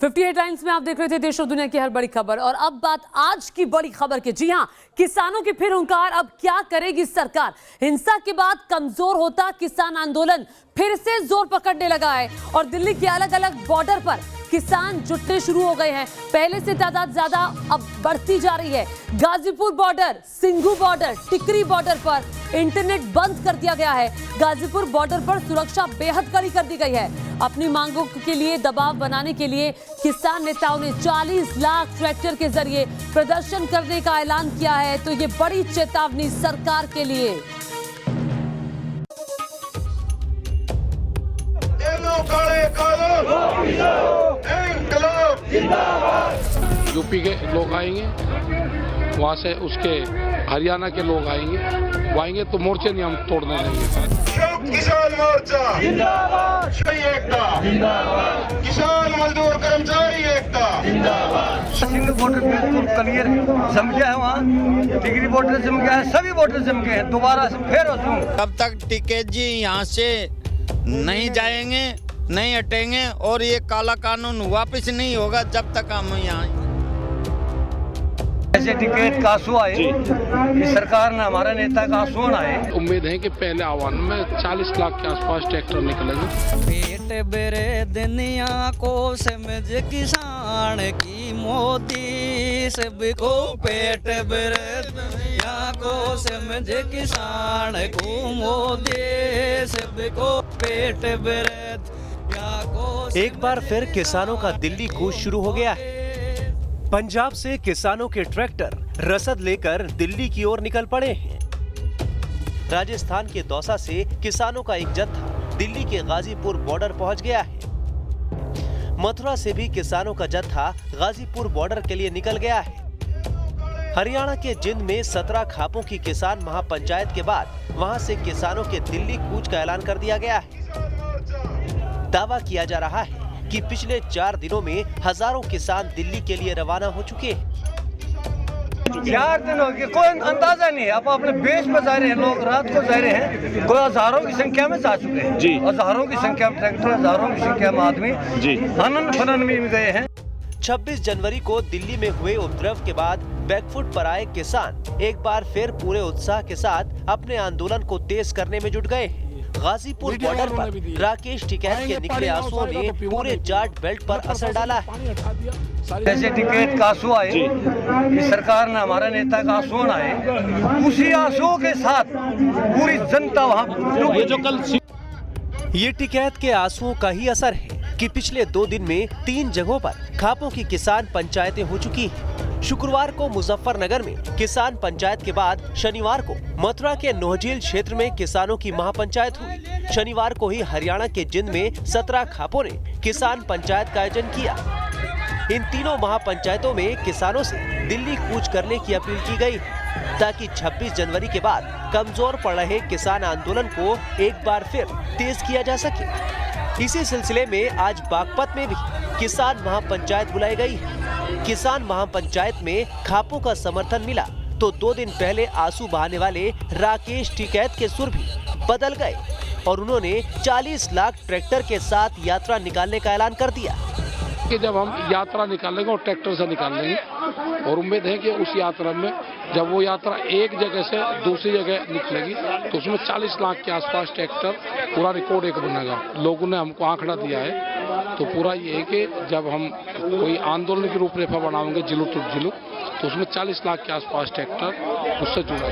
58 times में आप देख रहे थे देश और दुनिया की हर बड़ी खबर। और अब बात आज की बड़ी खबर की। जी हां, किसानों की फिर हुंकार। अब क्या करेगी सरकार? हिंसा के बाद कमजोर होता किसान आंदोलन फिर से जोर पकड़ने लगा है और दिल्ली के अलग अलग बॉर्डर पर किसान जुटने शुरू हो गए हैं। पहले से तादाद ज्यादा अब बढ़ती जा रही है। गाजीपुर बॉर्डर, सिंघू बॉर्डर, टिकरी बॉर्डर पर इंटरनेट बंद कर दिया गया है। गाजीपुर बॉर्डर पर सुरक्षा बेहद कड़ी कर दी गई है। अपनी मांगों के लिए दबाव बनाने के लिए किसान नेताओं ने 40 लाख ट्रैक्टर के जरिए प्रदर्शन करने का ऐलान किया है। तो ये बड़ी चेतावनी सरकार के लिए। यूपी के लोग आएंगे, वहाँ से उसके हरियाणा के लोग आएंगे, वो आएंगे तो मोर्चे नहीं हम तोड़ने देंगे। किसान मोर्चा जिंदाबाद, एकता जिंदाबाद, किसान मजदूर कर्मचारी एकता जिंदाबाद। सिंघू बॉर्डर बिल्कुल क्लियर जम गया है, वहाँ टिकरी बॉर्डर जम गया है, सभी बॉर्डर जम गए हैं। दोबारा से फिर तब तक टिकैत जी यहाँ से नहीं जाएंगे, नहीं हटेंगे और ये काला कानून वापस नहीं होगा जब तक हम यहाँ। ऐसे टिकैत का आंसू आए कि सरकार ने हमारा नेता का आंसू आए। उम्मीद है कि पहले आह्वान में 40 लाख के आसपास ट्रैक्टर निकलेंगे। पेट बेरे दुनिया को समझ किसान की मोदी सबको, पेट बेरे दुनिया को समझ किसान को मोदी सबको, पेट बेरे एक बार फिर किसानों का दिल्ली कूच शुरू हो गया है। पंजाब से किसानों के ट्रैक्टर रसद लेकर दिल्ली की ओर निकल पड़े हैं। राजस्थान के दौसा से किसानों का एक जत्था दिल्ली के गाजीपुर बॉर्डर पहुंच गया है। मथुरा से भी किसानों का जत्था गाजीपुर बॉर्डर के लिए निकल गया है। हरियाणा के जिंद में 17 खापों की किसान महापंचायत के बाद वहां से किसानों के दिल्ली कूच का ऐलान कर दिया गया है। दावा किया जा रहा है कि पिछले 4 दिनों में हजारों किसान दिल्ली के लिए रवाना हो चुके हैं। 4 दिन हो गए, कोई अंदाजा नहीं है। अब अपने बेस पर जा रहे हैं लोग, रात को जा रहे हैं। कोई हजारों की संख्या में जा चुके हैं जी, हजारों की संख्या में ट्रैक्टर, हजारों की संख्या में आदमी जी हनन फनन में गए हैं। 26 जनवरी को दिल्ली में हुए उपद्रव के बाद बैकफुट पर आए किसान एक बार फिर पूरे उत्साह के साथ अपने आंदोलन को तेज करने में जुट गए। गाजीपुर बॉर्डर पर राकेश टिकैत के निकले आंसुओं ने पूरे जाट बेल्ट पर असर डाला है। जैसे टिकैत का आंसू आए कि सरकार ने हमारा नेता का आंसू आए, उसी आंसुओं के साथ पूरी जनता वहाँ। ये टिकैत के आंसुओं का ही असर है कि पिछले 2 दिन में 3 जगहों पर खापों की किसान पंचायतें हो चुकी हैं। शुक्रवार को मुजफ्फरनगर में किसान पंचायत के बाद शनिवार को मथुरा के नोहझील क्षेत्र में किसानों की महापंचायत हुई। शनिवार को ही हरियाणा के जिंद में 17 खापों ने किसान पंचायत का आयोजन किया। इन तीनों महापंचायतों में किसानों से दिल्ली कूच करने की अपील की गई ताकि 26 जनवरी के बाद कमजोर पड़ रहे किसान आंदोलन को एक बार फिर तेज किया जा सके। इसी सिलसिले में आज बागपत में भी किसान महापंचायत बुलाई गई है। किसान महापंचायत में खापों का समर्थन मिला तो 2 दिन पहले आंसू बहाने वाले राकेश टिकैत के सुर भी बदल गए और उन्होंने 40 लाख ट्रैक्टर के साथ यात्रा निकालने का ऐलान कर दिया कि जब हम यात्रा निकालेंगे और ट्रैक्टर से निकालेंगे और उम्मीद है कि उस यात्रा में जब वो यात्रा एक जगह से दूसरी जगह निकलेगी तो उसमें 40 लाख के आसपास ट्रैक्टर, पूरा रिकॉर्ड एक बनेगा। लोगों ने हमको आंकड़ा दिया है तो पूरा ये है कि जब हम कोई आंदोलन की रूपरेखा बनाएंगे जिलू टू जिलू तो उसमें 40 लाख के आसपास ट्रैक्टर उससे जुड़ा।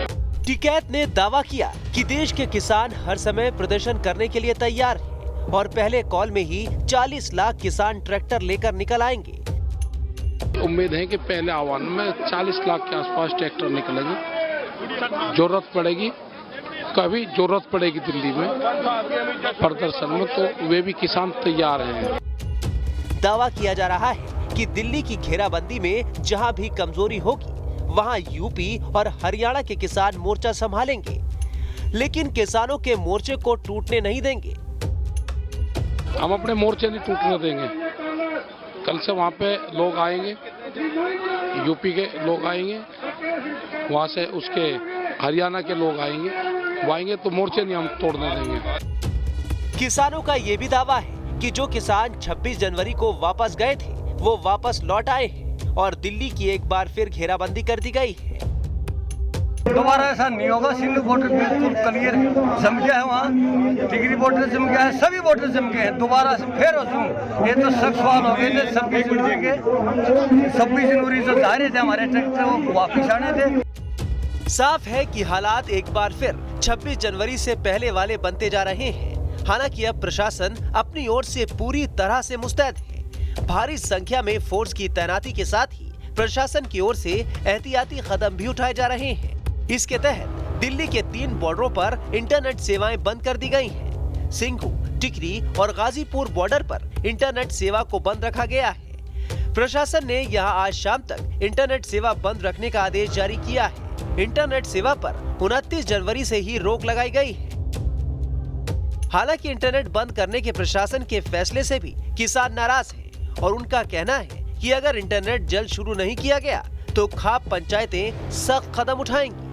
टिकैत ने दावा किया कि देश के किसान हर समय प्रदर्शन करने के लिए तैयार हैं और पहले कॉल में ही 40 लाख किसान ट्रैक्टर लेकर निकल आएंगे। उम्मीद है कि पहले आह्वान में 40 लाख के आसपास ट्रैक्टर निकलेंगे। जरूरत पड़ेगी, कभी जरूरत पड़ेगी दिल्ली में प्रदर्शन में तो वे भी किसान तैयार हैं। दावा किया जा रहा है कि दिल्ली की घेराबंदी में जहां भी कमजोरी होगी वहां यूपी और हरियाणा के किसान मोर्चा संभालेंगे, लेकिन किसानों के मोर्चे को टूटने नहीं देंगे। हम अपने मोर्चे नहीं टूटने देंगे। कल से वहाँ पे लोग आएंगे, यूपी के लोग आएंगे, वहाँ से उसके हरियाणा के लोग आएंगे, वो आएंगे तो मोर्चे नहीं हम तोड़ने देंगे। किसानों का ये भी दावा है कि जो किसान 26 जनवरी को वापस गए थे वो वापस लौट आए हैं और दिल्ली की एक बार फिर घेराबंदी कर दी गई है। दोबारा ऐसा नहीं होगा। सिंधु बॉर्डर बिल्कुल क्लियर जम गया है, वहाँ टिकरी बॉर्डर जम गया है, सभी बॉर्डर जम गए हैं। दोबारा से फिर ये तो सख्त सवाल हो गए थे 26 जनवरी के। 26 जनवरी जो जा रहे थे हमारे ट्रैक्टर वो वापिस आने थे। साफ है कि हालात एक बार फिर 26 जनवरी से पहले वाले बनते जा रहे हैं। हालांकि अब प्रशासन अपनी ओर से पूरी तरह से मुस्तैद है। भारी संख्या में फोर्स की तैनाती के साथ ही प्रशासन की ओर से एहतियाती कदम भी उठाए जा रहे हैं। इसके तहत दिल्ली के 3 बॉर्डरों पर इंटरनेट सेवाएं बंद कर दी गई हैं। सिंघू, टिकरी और गाजीपुर बॉर्डर पर इंटरनेट सेवा को बंद रखा गया है। प्रशासन ने यहां आज शाम तक इंटरनेट सेवा बंद रखने का आदेश जारी किया है। इंटरनेट सेवा पर 29 जनवरी से ही रोक लगाई गई है। हालांकि इंटरनेट बंद करने के प्रशासन के फैसले से भी किसान नाराज हैं और उनका कहना है कि अगर इंटरनेट जल्द शुरू नहीं किया गया तो खाप पंचायतें सख्त कदम उठाएंगी।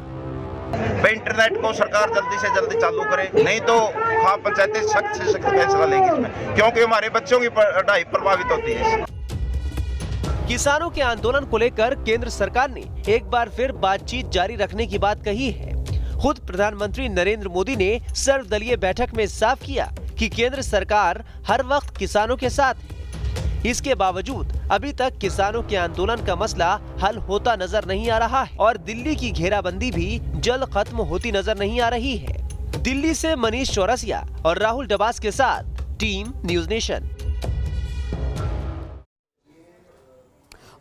इंटरनेट को सरकार जल्दी से जल्दी चालू करे, नहीं तो खाप पंचायतें सख्त से सख्त फैसला लेंगी इसमें, क्योंकि हमारे बच्चों की पढ़ाई प्रभावित होती है। किसानों के आंदोलन को लेकर केंद्र सरकार ने एक बार फिर बातचीत जारी रखने की बात कही है। खुद प्रधानमंत्री नरेंद्र मोदी ने सर्वदलीय बैठक में साफ किया कि केंद्र सरकार हर वक्त किसानों के साथ है। इसके बावजूद अभी तक किसानों के आंदोलन का मसला हल होता नजर नहीं आ रहा है और दिल्ली की घेराबंदी भी जल्द खत्म होती नजर नहीं आ रही है। दिल्ली से मनीष चौरसिया और राहुल डबास के साथ टीम न्यूज नेशन।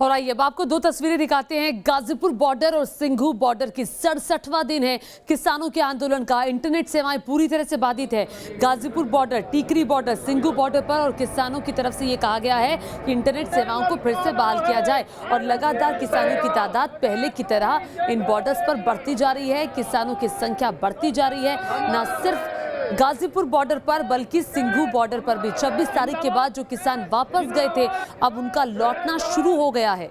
और आइए अब आपको 2 तस्वीरें दिखाते हैं। गाजीपुर बॉर्डर और सिंघू बॉर्डर की 67वां दिन है किसानों के आंदोलन का। इंटरनेट सेवाएं पूरी तरह से बाधित है। Ghazipur border, Tikri border, Singhu border पर और किसानों की तरफ से ये कहा गया है कि इंटरनेट सेवाओं को फिर से बहाल किया जाए और लगातार किसानों की तादाद पहले की तरह इन बॉर्डर्स पर बढ़ती जा रही है। किसानों की संख्या बढ़ती जा रही है, न सिर्फ गाजीपुर बॉर्डर पर बल्कि सिंघू बॉर्डर पर भी। 26 तारीख के बाद जो किसान वापस गए थे अब उनका लौटना शुरू हो गया है।